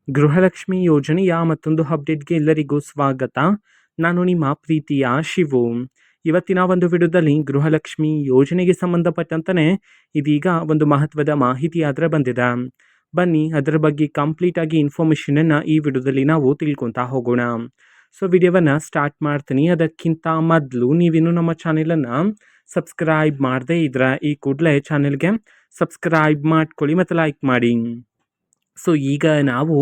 ಗೃಹಲಕ್ಷ್ಮಿ ಯೋಜನೆಯ ಮತ್ತೊಂದು ಅಪ್ಡೇಟ್ಗೆ ಎಲ್ಲರಿಗೂ ಸ್ವಾಗತ. ನಾನು ನಿಮ್ಮ ಪ್ರೀತಿಯ ಶಿವು. ಇವತ್ತಿನ ಒಂದು ವಿಡಿಯೋದಲ್ಲಿ ಗೃಹಲಕ್ಷ್ಮಿ ಯೋಜನೆಗೆ ಸಂಬಂಧಪಟ್ಟಂತೆ ಇದೀಗ ಒಂದು ಮಹತ್ವದ ಮಾಹಿತಿ ಆದರೆ ಬಂದಿದೆ. ಬನ್ನಿ ಅದರ ಬಗ್ಗೆ ಕಂಪ್ಲೀಟ್ ಆಗಿ ಇನ್ಫಾರ್ಮೇಷನನ್ನು ಈ ವಿಡಿಯೋದಲ್ಲಿ ನಾವು ತಿಳ್ಕೊತಾ ಹೋಗೋಣ. ಸೊ ವಿಡಿಯೋವನ್ನು ಸ್ಟಾರ್ಟ್ ಮಾಡ್ತೀನಿ. ಅದಕ್ಕಿಂತ ಮೊದಲು ನೀವಿನ್ನೂ ನಮ್ಮ ಚಾನೆಲನ್ನು ಸಬ್ಸ್ಕ್ರೈಬ್ ಮಾಡದೇ ಇದ್ರೆ ಈ ಕೂಡಲೇ ಚಾನೆಲ್ಗೆ ಸಬ್ಸ್ಕ್ರೈಬ್ ಮಾಡ್ಕೊಳ್ಳಿ ಮತ್ತು ಲೈಕ್ ಮಾಡಿ. ಸೊ ಈಗ ನಾವು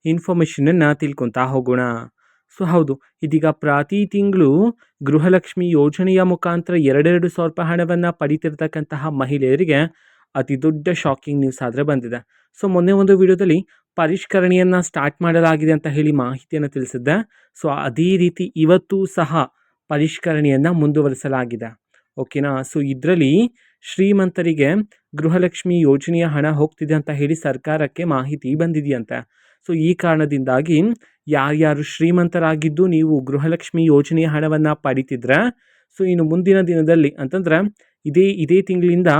ಇನ್ಫಾರ್ಮೇಷನನ್ನು ತಿಳ್ಕೊತಾ ಹೋಗೋಣ. ಸೊ ಹೌದು, ಇದೀಗ ಪ್ರತಿ ತಿಂಗಳು ಗೃಹಲಕ್ಷ್ಮಿ ಯೋಜನೆಯ ಮುಖಾಂತರ 2,200 ರೂಪಾಯಿ ಹಣವನ್ನು ಪಡಿತಿರ್ತಕ್ಕಂತಹ ಮಹಿಳೆಯರಿಗೆ ಅತಿ ದೊಡ್ಡ ಶಾಕಿಂಗ್ ನ್ಯೂಸ್ ಆದರೆ ಬಂದಿದೆ. ಸೊ ಮೊನ್ನೆ ಒಂದು ವಿಡಿಯೋದಲ್ಲಿ ಪರಿಷ್ಕರಣೆಯನ್ನು ಸ್ಟಾರ್ಟ್ ಮಾಡಲಾಗಿದೆ ಅಂತ ಹೇಳಿ ಮಾಹಿತಿಯನ್ನು ತಿಳಿಸಿದ್ದೆ. ಸೊ ಅದೇ ರೀತಿ ಇವತ್ತು ಸಹ ಪರಿಷ್ಕರಣೆಯನ್ನು ಮುಂದುವರಿಸಲಾಗಿದೆ. ಓಕೆನಾ. ಸೊ ಇದರಲ್ಲಿ ಶ್ರೀಮಂತರಿಗೆ ಗೃಹಲಕ್ಷ್ಮಿ ಯೋಜನೆಯ ಹಣ ಹೋಗ್ತಿದೆ ಅಂತ ಹೇಳಿ ಸರ್ಕಾರಕ್ಕೆ ಮಾಹಿತಿ ಬಂದಿದೆಯಂತೆ. ಸೊ ಈ ಕಾರಣದಿಂದಾಗಿ ಯಾರ್ಯಾರು ಶ್ರೀಮಂತರಾಗಿದ್ದು ನೀವು ಗೃಹಲಕ್ಷ್ಮಿ ಯೋಜನೆಯ ಹಣವನ್ನು ಪಡಿತಿದ್ರೆ ಸೊ ಇನ್ನು ಮುಂದಿನ ದಿನದಲ್ಲಿ ಅಂತಂದರೆ ಇದೇ ತಿಂಗಳಿಂದ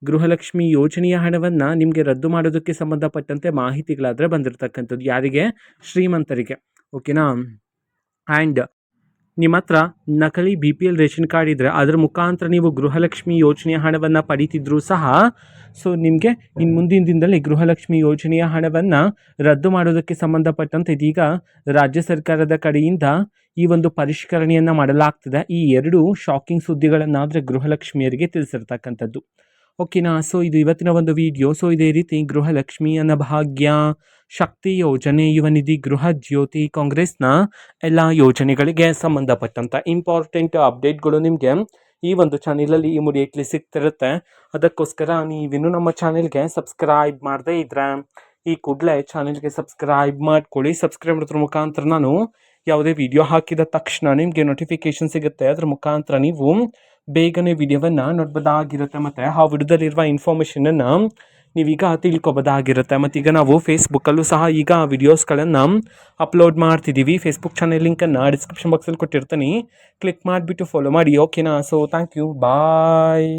ಗೃಹಲಕ್ಷ್ಮಿ ಯೋಜನೆಯ ಹಣವನ್ನು ನಿಮಗೆ ರದ್ದು ಮಾಡೋದಕ್ಕೆ ಸಂಬಂಧಪಟ್ಟಂತೆ ಮಾಹಿತಿಗಳಾದರೆ ಬಂದಿರತಕ್ಕಂಥದ್ದು. ಯಾರಿಗೆ? ಶ್ರೀಮಂತರಿಗೆ. ಓಕೆನಾ. ಆ್ಯಂಡ್ ನಿಮ್ಮ ಹತ್ರ ನಕಲಿ BPL ರೇಷನ್ ಕಾರ್ಡ್ ಇದ್ದರೆ ಅದರ ಮುಖಾಂತರ ನೀವು ಗೃಹಲಕ್ಷ್ಮಿ ಯೋಜನೆಯ ಹಣವನ್ನು ಪಡಿತಿದ್ರೂ ಸಹ ಸೊ ನಿಮಗೆ ಇನ್ನು ಮುಂದಿನ ದಿನದಲ್ಲಿ ಗೃಹಲಕ್ಷ್ಮಿ ಯೋಜನೆಯ ಹಣವನ್ನು ರದ್ದು ಮಾಡೋದಕ್ಕೆ ಸಂಬಂಧಪಟ್ಟಂತೆ ಇದೀಗ ರಾಜ್ಯ ಸರ್ಕಾರದ ಕಡೆಯಿಂದ ಈ ಒಂದು ಪರಿಷ್ಕರಣೆಯನ್ನು ಮಾಡಲಾಗ್ತದೆ. ಈ ಎರಡು ಶಾಕಿಂಗ್ ಸುದ್ದಿಗಳನ್ನಾದರೆ ಗೃಹಲಕ್ಷ್ಮಿಯರಿಗೆ ತಿಳಿಸಿರ್ತಕ್ಕಂಥದ್ದು. ಓಕೆನಾ. ಸೊ ಇದು ಇವತ್ತಿನ ಒಂದು ವಿಡಿಯೋ. ಸೊ ಇದೇ ರೀತಿ ಗೃಹಲಕ್ಷ್ಮಿ ಅನ್ನಭಾಗ್ಯ, ಶಕ್ತಿ ಯೋಜನೆ, ಯುವನಿಧಿ, ಗೃಹ ಜ್ಯೋತಿ, ಕಾಂಗ್ರೆಸ್ನ ಎಲ್ಲ ಯೋಜನೆಗಳಿಗೆ ಸಂಬಂಧಪಟ್ಟಂಥ ಇಂಪಾರ್ಟೆಂಟ್ ಅಪ್ಡೇಟ್ಗಳು ನಿಮಗೆ ಈ ಒಂದು ಚಾನಲಲ್ಲಿ ಇಮಿಡಿಯೇಟ್ಲಿ ಸಿಗ್ತಿರುತ್ತೆ. ಅದಕ್ಕೋಸ್ಕರ ನೀವಿನ್ನೂ ನಮ್ಮ ಚಾನೆಲ್ಗೆ ಸಬ್ಸ್ಕ್ರೈಬ್ ಮಾಡದೇ ಇದ್ರೆ ಈ ಕೂಡಲೇ ಚಾನೆಲ್ಗೆ ಸಬ್ಸ್ಕ್ರೈಬ್ ಮಾಡ್ಕೊಳ್ಳಿ. ಸಬ್ಸ್ಕ್ರೈಬ್ ಮಾಡೋದ್ರ ಮುಖಾಂತರ ನಾನು ಯಾವುದೇ ವಿಡಿಯೋ ಹಾಕಿದ ತಕ್ಷಣ ನಿಮಗೆ ನೋಟಿಫಿಕೇಶನ್ ಸಿಗುತ್ತೆ. ಅದರ ಮುಖಾಂತರ ನೀವು ಬೇಗನೆ ವಿಡಿಯೋವನ್ನು ನೋಡ್ಬೋದಾಗಿರುತ್ತೆ ಮತ್ತು ಆ ವಿಡಿಯೋದಲ್ಲಿರುವ ಇನ್ಫಾರ್ಮೇಷನನ್ನು ನೀವೀಗ ತಿಳ್ಕೊಬೋದಾಗಿರುತ್ತೆ. ಮತ್ತು ಈಗ ನಾವು ಫೇಸ್ಬುಕ್ಕಲ್ಲೂ ಸಹ ಈಗ ವಿಡಿಯೋಸ್ಗಳನ್ನು ಅಪ್ಲೋಡ್ ಮಾಡ್ತಿದ್ದೀವಿ. ಫೇಸ್ಬುಕ್ ಚಾನೆಲ್ ಲಿಂಕನ್ನು ಡಿಸ್ಕ್ರಿಪ್ಷನ್ ಬಾಕ್ಸಲ್ಲಿ ಕೊಟ್ಟಿರ್ತೀನಿ. ಕ್ಲಿಕ್ ಮಾಡಿಬಿಟ್ಟು ಫಾಲೋ ಮಾಡಿ. ಓಕೆನಾ. So thank you. ಬಾಯ್.